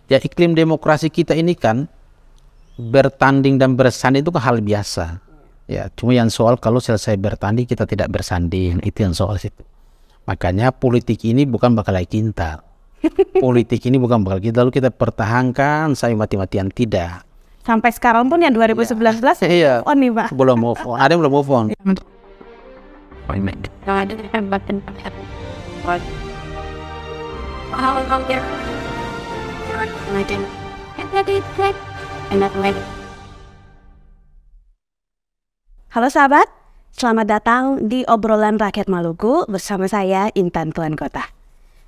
Ya, iklim demokrasi kita ini kan bertanding dan bersanding itu kan hal biasa. Ya, cuma yang soal kalau selesai bertanding kita tidak bersanding, itu yang soal situ. Makanya politik ini bukan bakal kintal. Politik ini bukan bakal kita lalu kita pertahankan sampai mati-matian, tidak. Sampai sekarang pun yang 2019 Iya. on nih Pak. Belum move on. Ada yang belum move on. Halo sahabat, selamat datang di obrolan rakyat Maluku bersama saya Intan Tuan Kota.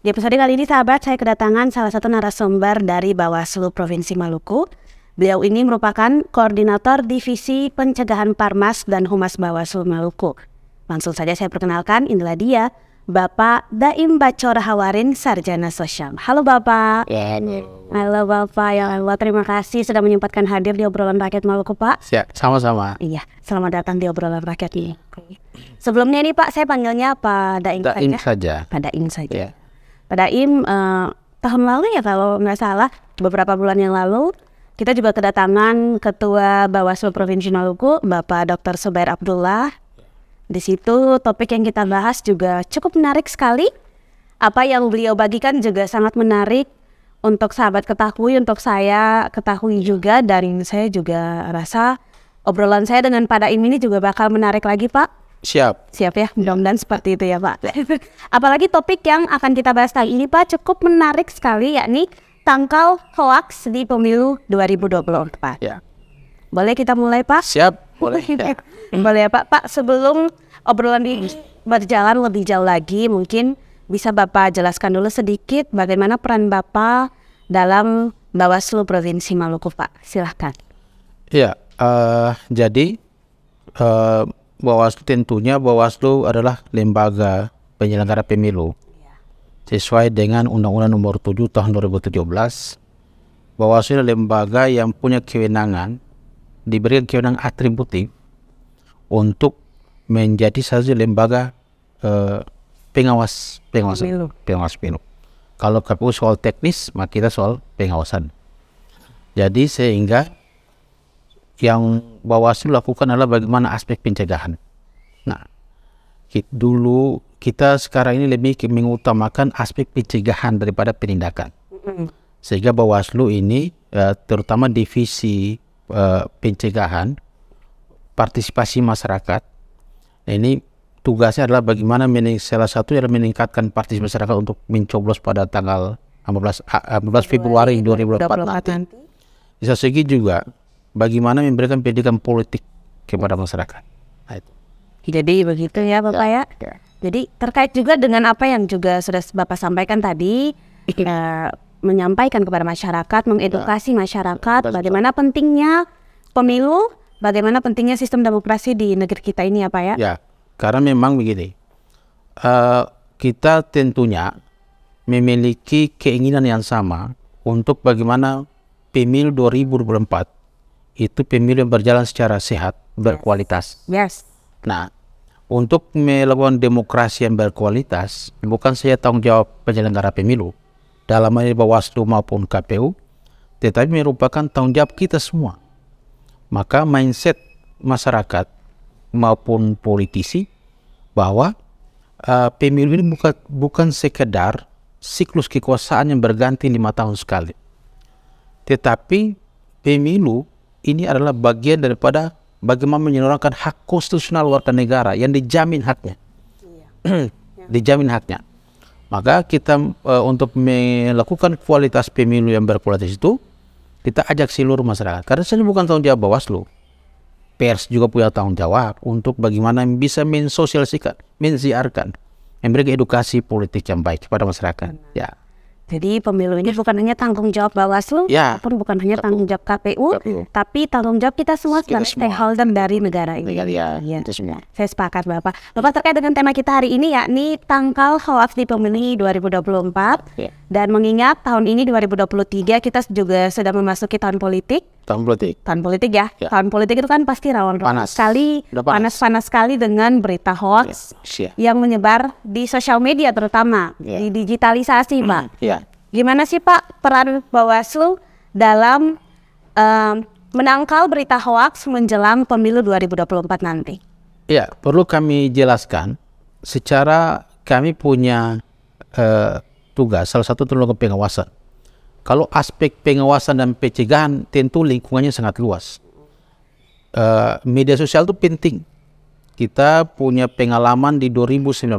Di episode kali ini sahabat, saya kedatangan salah satu narasumber dari Bawaslu Provinsi Maluku. Beliau ini merupakan Koordinator Divisi Pencegahan Parmas dan Humas Bawaslu Maluku. Langsung saja saya perkenalkan, inilah dia, Bapak Daim Bachora Hawarin, Sarjana Sosial. Halo Bapak. Halo Bapak, ya Allah, terima kasih sudah menyempatkan hadir di obrolan rakyat Maluku Pak. Siap, sama-sama. Iya, selamat datang di obrolan rakyat ini. Sebelumnya ini Pak, saya panggilnya Pak Daim saja. Pak Daim saja. Ya. Pak Daim, tahun lalu ya kalau nggak salah, beberapa bulan yang lalu, kita juga kedatangan Ketua Bawaslu Provinsi Maluku, Bapak Dr. Subair Abdullah. Di situ topik yang kita bahas juga cukup menarik sekali. Apa yang beliau bagikan juga sangat menarik untuk sahabat ketahui, untuk saya ketahui juga, dan saya juga rasa obrolan saya dengan Pak Daim ini juga bakal menarik lagi Pak. Siap. Siap ya, mudah-mudahan seperti itu ya Pak. Apalagi topik yang akan kita bahas kali ini Pak cukup menarik sekali, yakni tangkal hoaks di pemilu 2024. Ya. Boleh kita mulai Pak? Siap, boleh. Ya. Boleh ya Pak. Pak, sebelum obrolan ini berjalan lebih jauh lagi, mungkin bisa Bapak jelaskan dulu sedikit bagaimana peran Bapak dalam Bawaslu Provinsi Maluku Pak. Silahkan. Ya, jadi Bawaslu tentunya Bawaslu adalah lembaga penyelenggara pemilu. Sesuai dengan Undang-Undang Nomor 7 Tahun 2017, Bawaslu adalah lembaga yang punya kewenangan, diberikan kewenangan atributif untuk menjadi saja lembaga pengawas pemilu. Kalau KPU soal teknis, maka kita soal pengawasan. Jadi sehingga yang Bawaslu lakukan adalah bagaimana aspek pencegahan. Nah, dulu kita sekarang ini lebih mengutamakan aspek pencegahan daripada penindakan. Sehingga Bawaslu ini terutama divisi pencegahan, partisipasi masyarakat, ini tugasnya adalah bagaimana salah satu adalah meningkatkan partisipasi masyarakat untuk mencoblos pada tanggal 14 Februari 2024 nanti. Di satu segi juga bagaimana memberikan pendidikan politik kepada masyarakat. Nah, itu. Jadi begitu ya Bapak ya. Jadi terkait juga dengan apa yang juga sudah Bapak sampaikan tadi, menyampaikan kepada masyarakat, mengedukasi masyarakat bagaimana pentingnya pemilu, bagaimana pentingnya sistem demokrasi di negeri kita ini ya Pak ya. Ya, karena memang begini, kita tentunya memiliki keinginan yang sama untuk bagaimana pemilu 2024 itu pemilu yang berjalan secara sehat, berkualitas. Yes. Nah, untuk melakukan demokrasi yang berkualitas, bukan saja tanggung jawab penyelenggara pemilu, dalam hal ini Bawaslu maupun KPU, tetapi merupakan tanggung jawab kita semua. Maka mindset masyarakat maupun politisi bahwa pemilu ini bukan sekedar siklus kekuasaan yang berganti 5 tahun sekali, tetapi pemilu ini adalah bagian daripada bagaimana menyuarakan hak konstitusional warga negara yang dijamin haknya. Dijamin haknya. Maka kita untuk melakukan kualitas pemilu yang berkualitas itu, kita ajak seluruh masyarakat. Karena ini bukan tanggung jawab Bawaslu. Pers juga punya tanggung jawab untuk bagaimana bisa mensosialisasikan, mensiarkan, memberikan edukasi politik yang baik kepada masyarakat. Ya. Jadi pemilu ini bukan hanya tanggung jawab Bawaslu, ataupun bukan hanya tanggung jawab KPU, tapi tanggung jawab kita semua sebagai stakeholder dari negara ini. Ya. Saya sepakat Bapak. Bapak terkait dengan tema kita hari ini yakni tangkal hoaks di pemilu 2024. Dan mengingat tahun ini 2023 kita juga sudah memasuki tahun politik. Tahun politik Ya. Tahun politik itu kan pasti rawan sekali, panas sekali dengan berita hoaks yang menyebar di sosial media terutama, di digitalisasi Pak. Gimana sih Pak peran Bawaslu dalam menangkal berita hoaks menjelang pemilu 2024 nanti? Ya, perlu kami jelaskan secara kami punya tugas, salah satu lembaga pengawasan. Kalau aspek pengawasan dan pencegahan tentu lingkungannya sangat luas. Media sosial itu penting. Kita punya pengalaman di 2019.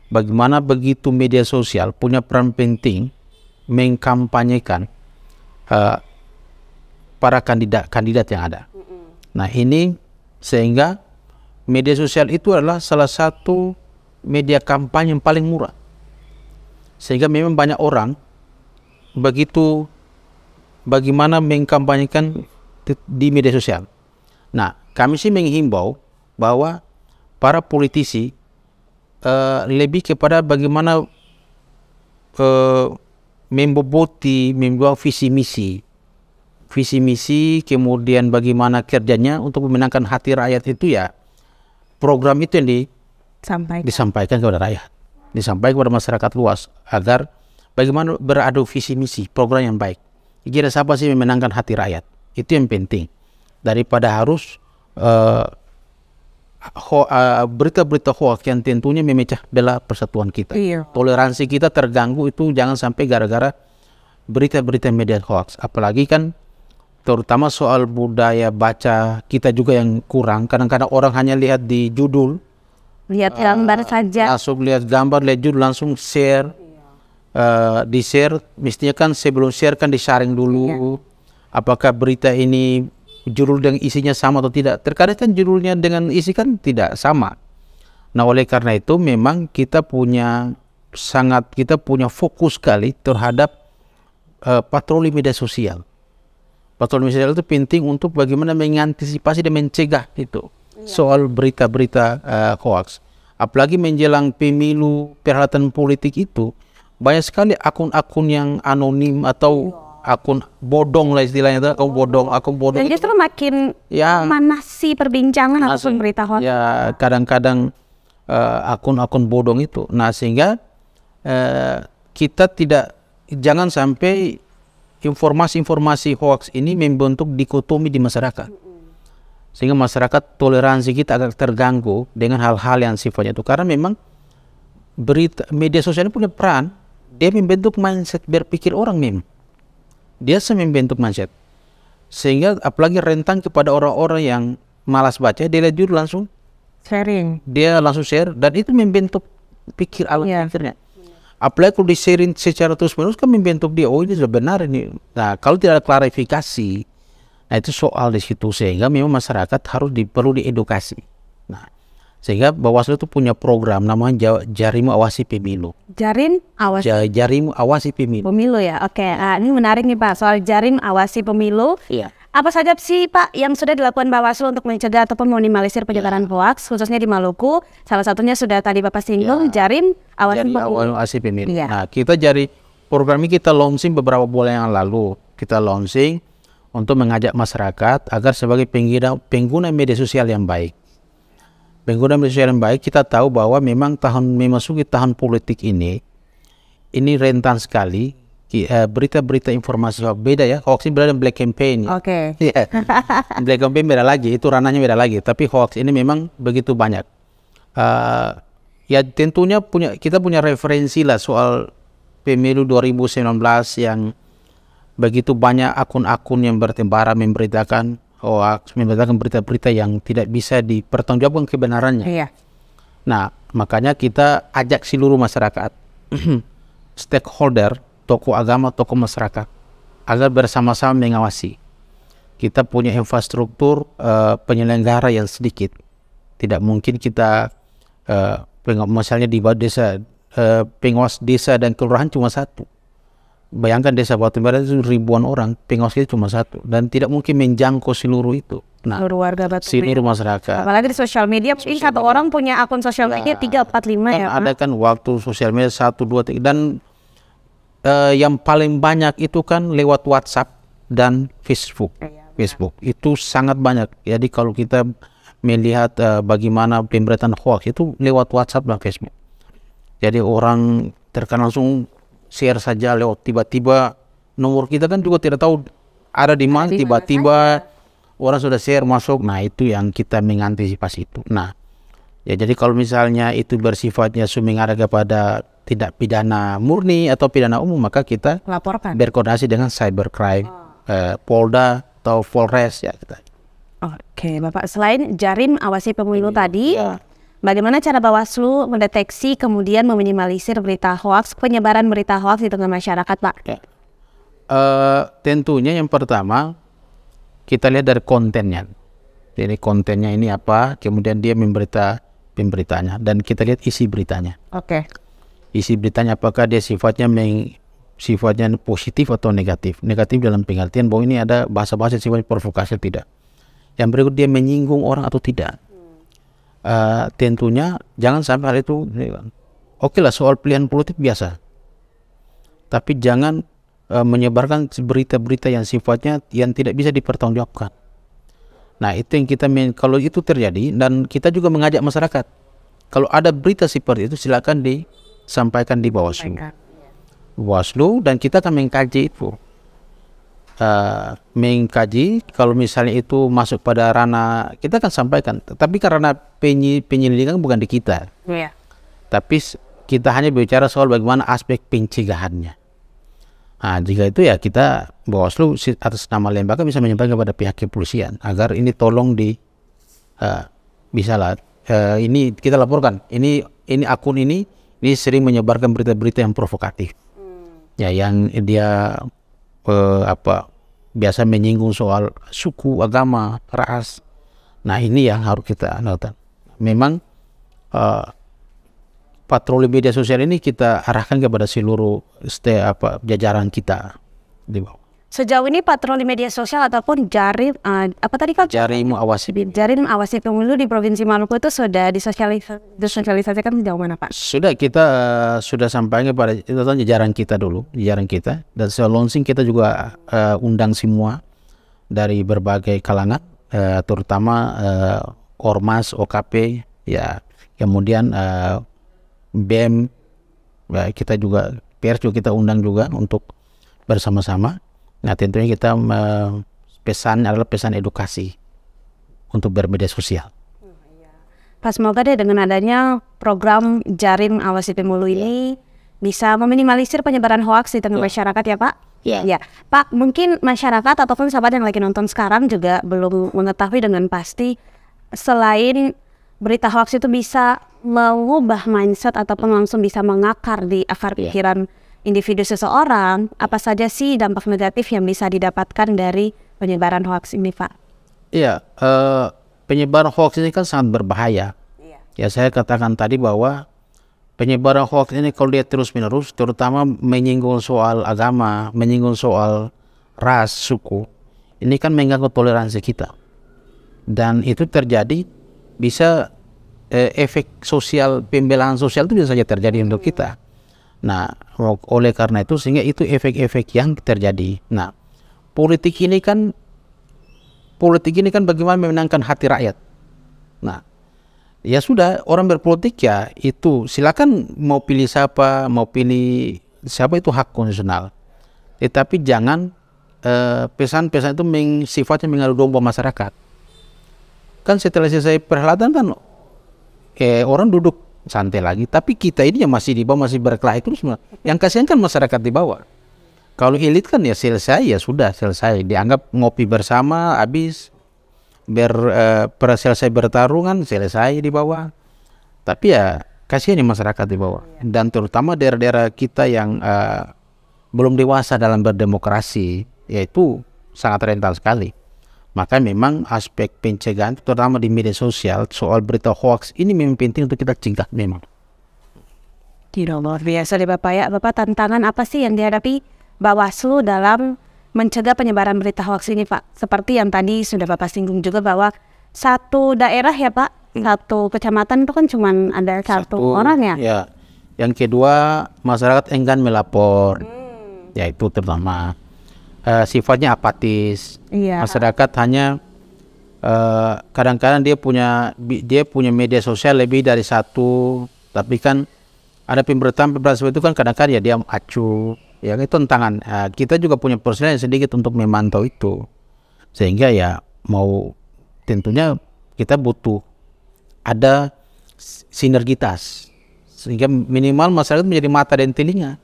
Bagaimana begitu media sosial punya peran penting mengkampanyekan para kandidat yang ada. Nah ini sehingga media sosial itu adalah salah satu media kampanye yang paling murah. Sehingga memang banyak orang begitu bagaimana mengkampanyekan di media sosial. Nah, kami sih menghimbau bahwa para politisi lebih kepada bagaimana memboboti, membuat visi misi, kemudian bagaimana kerjanya untuk memenangkan hati rakyat itu ya. Program itu yang disampaikan kepada rakyat, disampaikan kepada masyarakat luas agar bagaimana beradu visi misi, program yang baik. Kira siapa sih memenangkan hati rakyat? Itu yang penting daripada harus berita-berita hoax yang tentunya memecah belah persatuan kita. Toleransi kita terganggu itu jangan sampai gara-gara berita-berita media hoax. Apalagi kan terutama soal budaya baca kita juga yang kurang. Kadang-kadang orang hanya lihat di judul, lihat gambar saja, langsung lihat gambar, lihat judul langsung share. Di share mestinya kan sebelum share kan disaring dulu. Apakah berita ini judul dengan isinya sama atau tidak? Terkadang kan judulnya dengan isi kan tidak sama. Nah oleh karena itu memang kita punya fokus sekali terhadap patroli media sosial. Patroli media sosial itu penting untuk bagaimana mengantisipasi dan mencegah itu soal berita-berita hoax. Apalagi menjelang pemilu perhelatan politik itu banyak sekali akun-akun yang anonim atau akun bodong lah istilahnya, akun bodong. Dan justru makin manasi perbincangan ataupun berita hoax. Ya kadang-kadang akun-akun bodong itu. Nah sehingga kita jangan sampai informasi-informasi hoax ini membentuk dikotomi di masyarakat. Sehingga masyarakat toleransi kita agak terganggu dengan hal-hal yang sifatnya itu. Karena memang media sosial ini punya peran. Dia membentuk mindset berpikir orang memang. Dia membentuk mindset. Sehingga apalagi rentan kepada orang-orang yang malas baca, dia lihat judul langsung sharing. Dia langsung share dan itu membentuk pikirnya. Apalagi kalau di-sharing secara terus-menerus kan membentuk dia, oh ini sudah benar ini. Nah kalau tidak ada klarifikasi, nah itu soal di situ. Sehingga memang masyarakat perlu diedukasi. Nah sehingga Bawaslu itu punya program namanya Jaring Awasi Pemilu. Jaring Awasi Pemilu. Pemilu ya, oke. Nah, ini menarik nih Pak soal Jaring Awasi Pemilu. Iya. Apa saja sih Pak yang sudah dilakukan Bawaslu untuk mencegah ataupun meminimalisir penyebaran hoax khususnya di Maluku? Salah satunya sudah tadi Bapak singgung Jaring Awasi Pemilu. Nah kita program ini kita launching beberapa bulan yang lalu. Kita launching untuk mengajak masyarakat agar sebagai pengguna media sosial yang baik. Pengguna media sosial yang baik, kita tahu bahwa memang memasuki tahun politik ini rentan sekali berita-berita informasi hoax. Beda ya, hoax ini beda dengan black campaign. Oke. Black campaign beda lagi, itu ranahnya beda lagi. Tapi hoax ini memang begitu banyak. Ya tentunya kita punya referensi lah soal pemilu 2019 yang begitu banyak akun-akun yang bertebaran memberitakan hoax, memberitakan berita-berita yang tidak bisa dipertanggungjawabkan kebenarannya. Nah, makanya kita ajak seluruh masyarakat, stakeholder, tokoh agama, tokoh masyarakat, agar bersama-sama mengawasi. Kita punya infrastruktur penyelenggara yang sedikit. Tidak mungkin kita, misalnya di desa, pengawas desa dan kelurahan cuma satu. Bayangkan desa Batu Bara itu ribuan orang, pengawas kita cuma satu dan tidak mungkin menjangkau seluruh itu. Nah, seluruh warga Batu Bara, seluruh masyarakat. Apalagi di sosial media, ini satu orang punya akun sosial media 3, 4, 5 ya. Ada kan waktu sosial media 1, 2, 3 dan yang paling banyak itu kan lewat WhatsApp dan Facebook. Facebook itu sangat banyak. Jadi kalau kita melihat bagaimana pemberitaan hoax itu lewat WhatsApp dan Facebook. Jadi orang terkena langsung share saja lewat tiba-tiba nomor kita kan juga tidak tahu ada di mana, tiba-tiba orang sudah share masuk. Nah itu yang kita mengantisipasi itu. Nah ya, jadi kalau misalnya itu bersifatnya mengarah kepada tindak pidana murni atau pidana umum, maka kita laporkan, berkoordinasi dengan cybercrime, Polda atau Polres ya kita. Oke, Bapak, selain Jarim Awasi Pemilu tadi, bagaimana cara Bawaslu mendeteksi kemudian meminimalisir berita hoaks, penyebaran berita hoaks di tengah masyarakat, Pak? Tentunya yang pertama kita lihat dari kontennya. Jadi kontennya ini apa, kemudian dia pemberitanya, dan kita lihat isi beritanya. Isi beritanya apakah dia sifatnya positif atau negatif. Negatif dalam pengertian bahwa ini ada bahasa-bahasa sifatnya provokasi tidak. Yang berikut dia menyinggung orang atau tidak. Tentunya jangan sampai hal itu. Oke lah, soal pilihan politik biasa, tapi jangan menyebarkan berita-berita yang sifatnya yang tidak bisa dipertanggungjawabkan. Nah itu yang kita kalau itu terjadi, dan kita juga mengajak masyarakat, kalau ada berita seperti itu silakan disampaikan di Bawaslu, dan kita akan mengkaji itu. Mengkaji kalau misalnya itu masuk pada ranah, kita akan sampaikan. Tapi karena penyelidikan bukan di kita, tapi kita hanya bicara soal bagaimana aspek pencegahannya. Nah jika itu ya kita Bawaslu atas nama lembaga bisa menyampaikan kepada pihak kepolisian agar ini tolong bisa lah, ini kita laporkan, ini akun ini sering menyebarkan berita-berita yang provokatif, ya yang dia biasa menyinggung soal suku, agama, ras. Nah ini yang harus kita lakukan. Memang patroli media sosial ini kita arahkan kepada seluruh jajaran kita di bawah. Sejauh ini patroli media sosial ataupun Jarim Jarim Awasi Pemilu di Provinsi Maluku itu sudah disosialisasikan sejauh mana, Pak? Sudah, kita sudah sampaikan kepada jajaran kita dulu, dan setelah launching kita juga undang semua dari berbagai kalangan, terutama Ormas, OKP, ya, kemudian BEM, ya, kita juga pers juga kita undang juga untuk bersama-sama. Nah tentunya kita pesan edukasi untuk bermedia sosial. Pak, semoga deh dengan adanya program Jarim Awasi Pemilu ini bisa meminimalisir penyebaran hoaks di tengah masyarakat ya Pak. Ya, Pak, mungkin masyarakat ataupun sahabat yang lagi nonton sekarang juga belum mengetahui dengan pasti, selain berita hoaks itu bisa mengubah mindset ataupun langsung bisa mengakar di akar pikiran individu seseorang, apa saja sih dampak negatif yang bisa didapatkan dari penyebaran hoaks ini, Pak? Iya, penyebaran hoaks ini kan sangat berbahaya. Ya, saya katakan tadi bahwa penyebaran hoaks ini kalau dia terus-menerus, terutama menyinggung soal agama, menyinggung soal ras, suku, ini kan mengganggu toleransi kita. Dan itu terjadi, bisa efek sosial, pembelahan sosial itu bisa saja terjadi untuk kita. Nah, oleh karena itu sehingga itu efek-efek yang terjadi. Nah, politik ini kan bagaimana memenangkan hati rakyat. Nah, ya sudah, orang berpolitik ya itu silakan mau pilih siapa itu hak konstitusional. Tetapi jangan pesan-pesan itu sifatnya mengadu domba masyarakat. Kan setelah selesai perhelatan kan orang duduk santai lagi, tapi kita ini yang masih di bawah, masih berkelahi terus. Yang kasihan kan masyarakat di bawah. Kalau elit kan ya selesai, ya sudah selesai, dianggap ngopi bersama, habis selesai bertarungan, selesai di bawah. Tapi ya kasihan masyarakat di bawah, dan terutama daerah-daerah kita yang belum dewasa dalam berdemokrasi, yaitu sangat rentan sekali. Maka memang aspek pencegahan terutama di media sosial soal berita hoax ini memang penting untuk kita cegah memang. Luar biasa deh Bapak ya. Bapak, tantangan apa sih yang dihadapi Bawaslu dalam mencegah penyebaran berita hoax ini Pak? Seperti yang tadi sudah Bapak singgung juga bahwa satu daerah ya Pak, satu kecamatan itu kan cuma ada satu orang ya. Ya. Yang kedua, masyarakat enggan melapor. Ya itu terutama. Sifatnya apatis. Masyarakat hanya kadang-kadang dia punya media sosial lebih dari satu, tapi kan ada pemberitaan seperti itu kan kadang-kadang ya dia acuh, ya itu tantangan. Kita juga punya personel yang sedikit untuk memantau itu, sehingga ya mau tentunya kita butuh ada sinergitas, sehingga minimal masyarakat menjadi mata dan telinga,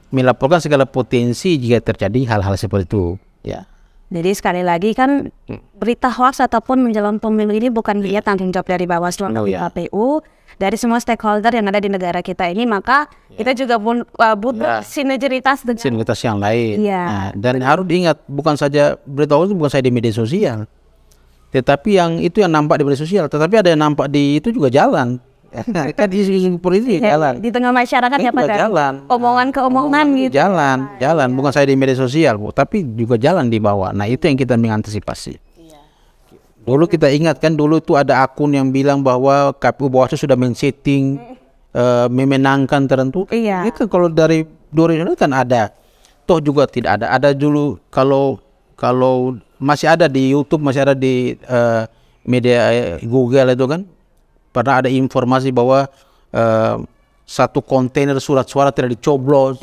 melaporkan segala potensi jika terjadi hal-hal seperti itu, ya. Jadi sekali lagi kan berita hoax ataupun menjelang pemilu ini bukan hanya tanggung jawab dari Bawaslu atau KPU, dari semua stakeholder yang ada di negara kita ini, maka kita juga butuh sinergitas dengan sinergitas yang lain. Iya. Dan harus diingat, bukan saja berita hoax bukan saja di media sosial, tetapi yang itu yang nampak di media sosial, tetapi ada yang nampak di itu juga jalan. Kan isu-isu politik jalan di tengah masyarakat ya Pak, jalan, omongan ke omongan gitu. Jalan, bukan saya di media sosial, Bu, tapi juga jalan di bawah. Nah, itu yang kita mengantisipasi. Dulu kita ingat kan, dulu itu ada akun yang bilang bahwa KPU Bawaslu sudah men-setting memenangkan tertentu. Itu kalau dari 2000 kan ada. Toh juga tidak ada. Ada dulu kalau masih ada di YouTube, masih ada di media Google itu kan. Pernah ada informasi bahwa satu kontainer surat suara tidak dicoblos.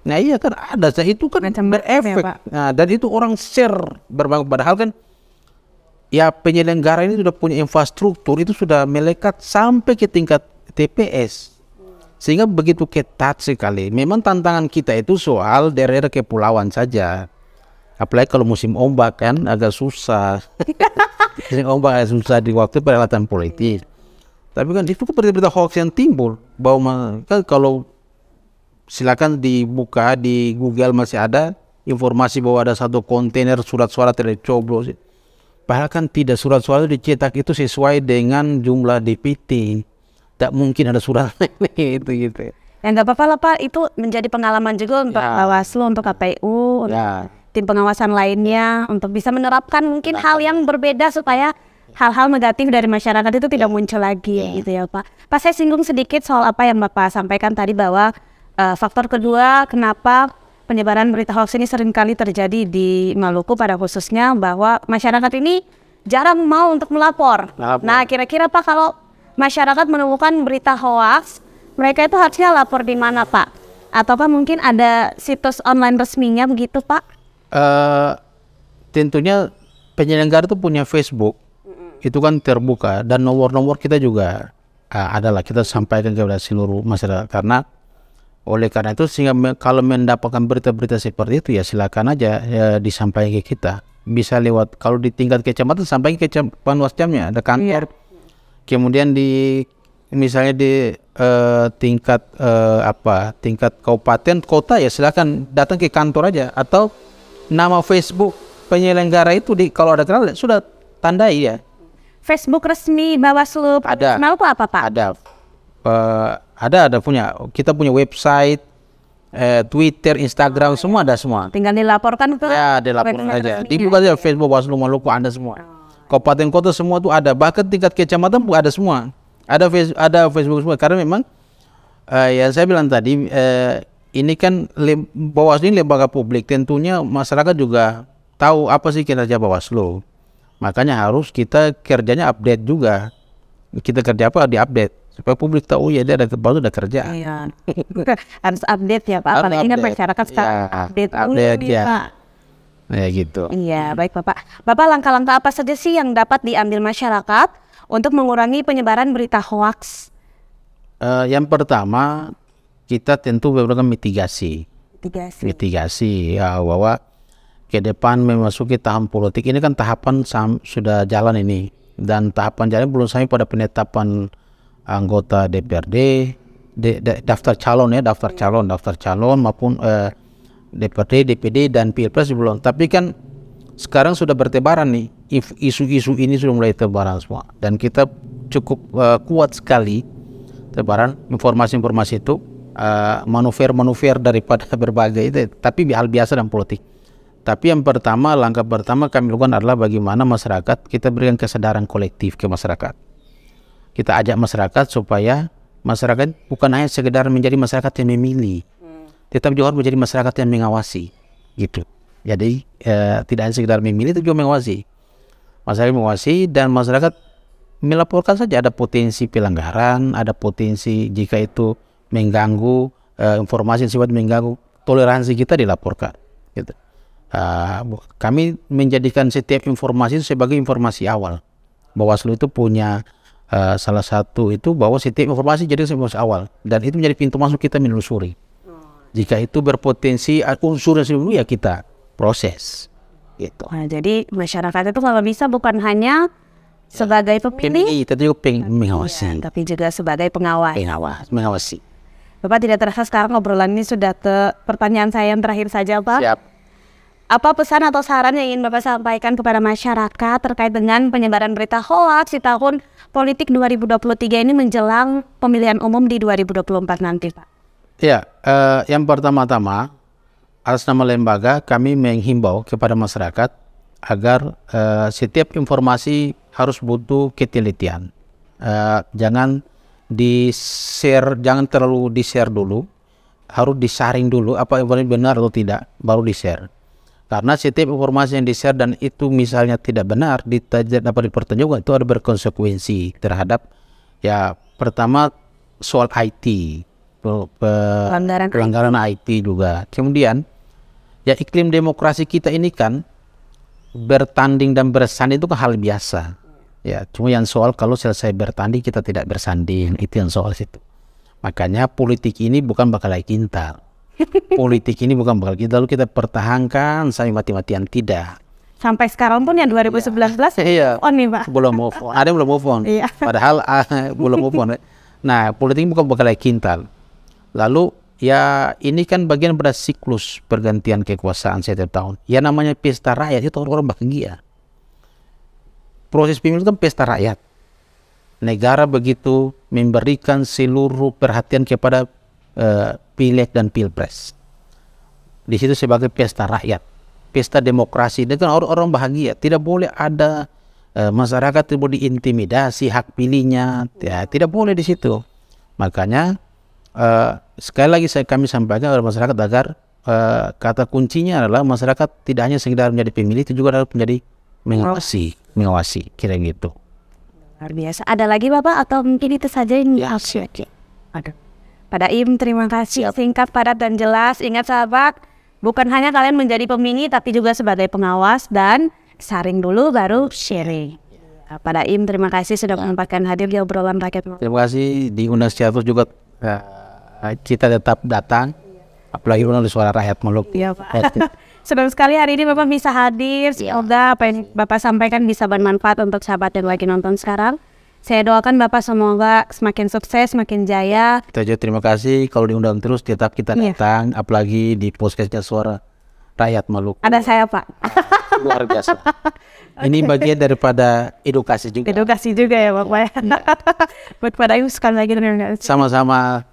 Nah iya kan ada, itu kan berefek. Nah, dan itu orang share berbangun, padahal kan ya penyelenggara ini sudah punya infrastruktur, itu sudah melekat sampai ke tingkat TPS, sehingga begitu ketat sekali. Memang tantangan kita itu soal daerah kepulauan saja, apalagi kalau musim ombak kan agak susah. Musim ombak agak susah di waktu perhelatan politik. Tapi kan itu berita hoax yang timbul, bahwa kan kalau silakan dibuka di Google masih ada informasi bahwa ada satu kontainer surat suara tidak dicoblos. Padahal kan tidak, surat suara dicetak itu sesuai dengan jumlah DPT. Tak mungkin ada surat itu gitu. Ya nggak apa-apa lah Pak, itu menjadi pengalaman juga untuk Bawaslu, untuk KPU, untuk tim pengawasan lainnya, untuk bisa menerapkan mungkin hal yang berbeda supaya hal-hal negatif dari masyarakat itu tidak muncul lagi gitu ya Pak. Pak, saya singgung sedikit soal apa yang Bapak sampaikan tadi, bahwa faktor kedua kenapa penyebaran berita hoax ini seringkali terjadi di Maluku pada khususnya, bahwa masyarakat ini jarang mau untuk melapor. Nah, kira-kira Pak, kalau masyarakat menemukan berita hoax, mereka itu harusnya lapor di mana Pak? Ataukah mungkin ada situs online resminya begitu Pak? Tentunya penyelenggara itu punya Facebook. Itu kan terbuka, dan nomor-nomor kita juga adalah kita sampaikan kepada seluruh masyarakat. Karena oleh karena itu, sehingga kalau mendapatkan berita-berita seperti itu ya silakan aja disampaikan ke kita. Bisa lewat, kalau di tingkat kecamatan sampaikan ke Panwascamnya, ada kantor. Kemudian di misalnya di tingkat tingkat kabupaten kota ya silakan datang ke kantor aja, atau nama Facebook penyelenggara itu kalau ada kenal sudah tandai ya. Facebook resmi Bawaslu Maluku apa Pak? Ada punya. Kita punya website, Twitter, Instagram, semua ada semua. Tinggal dilaporkan ke? Ya, dilaporkan aja. Dibuka aja Facebook Bawaslu Maluku, ada semua. Kabupaten kota semua tuh ada. Bahkan tingkat kecamatan pun ada semua. Ada Facebook semua. Karena memang yang saya bilang tadi, ini kan Bawaslu ini lembaga publik. Tentunya masyarakat juga tahu apa sih kinerja Bawaslu. Makanya harus kita kerjanya update juga. Kita kerja apa diupdate supaya publik tahu ya dia ada baru ada kerja. Iya. Harus update ya Pak. Apalagi kan masyarakat sekarang update ya. Pak. Ya gitu. Iya, baik Bapak. Bapak, langkah-langkah apa saja sih yang dapat diambil masyarakat untuk mengurangi penyebaran berita hoax? Yang pertama, kita tentu melakukan mitigasi ya, bahwa ke depan memasuki tahun politik ini kan tahapan sudah jalan ini, dan tahapan jalan belum sampai pada penetapan anggota DPRD, daftar calon maupun DPRD, DPD dan Pilpres belum. Tapi kan sekarang sudah bertebaran nih, isu-isu ini sudah mulai tebaran semua, dan kita cukup kuat sekali tebaran informasi-informasi itu, manuver daripada berbagai itu, tapi hal biasa dalam politik. Tapi yang pertama, langkah pertama kami lakukan adalah bagaimana masyarakat, kita berikan kesadaran kolektif ke masyarakat. Kita ajak masyarakat supaya masyarakat bukan hanya sekedar menjadi masyarakat yang memilih, tetapi juga harus menjadi masyarakat yang mengawasi, gitu. Jadi tidak hanya sekedar memilih, tapi juga mengawasi. Masyarakat mengawasi, dan masyarakat melaporkan saja ada potensi pelanggaran, ada potensi jika itu mengganggu informasi yang sifat mengganggu toleransi kita dilaporkan. Gitu. Kami menjadikan setiap informasi itu sebagai informasi awal. Bawaslu itu punya salah satu itu bahwa setiap informasi jadi informasi awal, dan itu menjadi pintu masuk kita menelusuri. Jika itu berpotensi unsur yang sebelumnya, ya kita proses. Gitu. Nah, jadi masyarakat itu kalau bisa bukan hanya sebagai pemilih, tapi juga mengawasi. ya, tapi juga sebagai pengawas. Mengawasi. Bapak, tidak terasa sekarang obrolan ini sudah ke pertanyaan saya yang terakhir saja, Pak. Siap. Apa pesan atau saran yang ingin Bapak sampaikan kepada masyarakat terkait dengan penyebaran berita hoaks di tahun politik 2023 ini menjelang pemilihan umum di 2024 nanti, Pak? Ya, yang pertama-tama atas nama lembaga kami menghimbau kepada masyarakat agar setiap informasi harus butuh ketelitian. Jangan di-share, jangan terlalu di-share dulu, harus disaring dulu apa informasi benar atau tidak, baru di-share. Karena setiap informasi yang di-share dan itu misalnya tidak benar, dapat dipertanyakan, itu ada berkonsekuensi terhadap, ya pertama soal IT, pelanggaran IT juga. Kemudian ya iklim demokrasi kita ini kan bertanding dan bersanding itu kan hal biasa. Ya, cuma yang soal kalau selesai bertanding kita tidak bersanding, itu yang soal situ. Makanya politik ini bukan bakal lagi kintal. Politik ini bukan bakal kita lalu kita pertahankan sampai mati-matian, tidak. Sampai sekarang pun yang 2011 Iya. on nih, Pak. Belum move on. Ada yang belum move on. Iya. Padahal belum move on. Nah, politik ini bukan bakal lagi kintal. Lalu ya ini kan bagian pada siklus pergantian kekuasaan setiap tahun. Ya namanya pesta rakyat itu orang-orang bahagia. Proses pemilu itu kan pesta rakyat. Negara begitu memberikan seluruh perhatian kepada pileg dan pilpres. Di situ sebagai pesta rakyat, pesta demokrasi. Dan kan orang-orang bahagia. Tidak boleh ada masyarakat tidak boleh diintimidasi hak pilihnya. Ya, tidak boleh di situ. Makanya sekali lagi kami sampaikan kepada masyarakat agar kata kuncinya adalah masyarakat tidak hanya sekedar menjadi pemilih, itu juga harus menjadi mengawasi kira gitu. Luar biasa. Ada lagi Bapak atau mungkin itu saja yang ada? Pada Im, terima kasih. Singkat, padat, dan jelas. Ingat sahabat, bukan hanya kalian menjadi pemilih, tapi juga sebagai pengawas, dan saring dulu baru sharing. Pada Im, terima kasih sudah menyempatkan hadir di obrolan rakyat. Terima kasih diundang secara juga. Kita tetap datang, apalagi undang di Suara Rakyat Maluku. Iya, Pak. Senang sekali hari ini Bapak bisa hadir. Semoga apa yang Bapak sampaikan bisa bermanfaat untuk sahabat yang lagi nonton sekarang. Saya doakan Bapak semoga semakin sukses, semakin jaya. Kita juga terima kasih kalau diundang terus, tetap kita datang, apalagi di podcastnya Suara Rakyat Maluku. Ada saya, Pak. Luar biasa. Ini bagian daripada edukasi juga. Edukasi juga ya Bapak. Buat pada Ibu sekali lagi terima kasih. Sama-sama.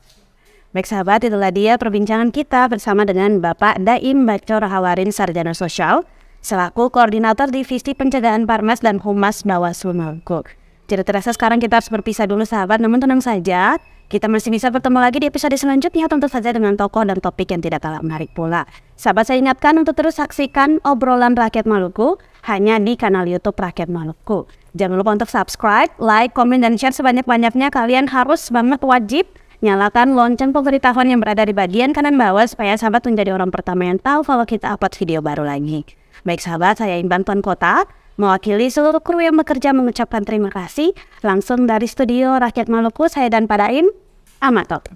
Baik sahabat, itulah dia perbincangan kita bersama dengan Bapak Daim Bacor Hawarin, Sarjana Sosial, selaku Koordinator Divisi Pencegahan Parmas dan Humas Bawaslu Maluku. Jadi terasa sekarang kita harus berpisah dulu sahabat, namun tenang saja, kita masih bisa bertemu lagi di episode selanjutnya, tentu saja dengan tokoh dan topik yang tidak kalah menarik pula. Sahabat, saya ingatkan untuk terus saksikan obrolan Rakyat Maluku hanya di kanal YouTube Rakyat Maluku. Jangan lupa untuk subscribe, like, komen, dan share sebanyak-banyaknya. Kalian harus banget wajib nyalakan lonceng pemberitahuan yang berada di bagian kanan bawah supaya sahabat menjadi orang pertama yang tahu kalau kita upload video baru lagi. Baik sahabat, saya Imban Tuan Kota, mewakili seluruh kru yang bekerja mengucapkan terima kasih. Langsung dari studio Rakyat Maluku, saya dan Padaim, Amatok.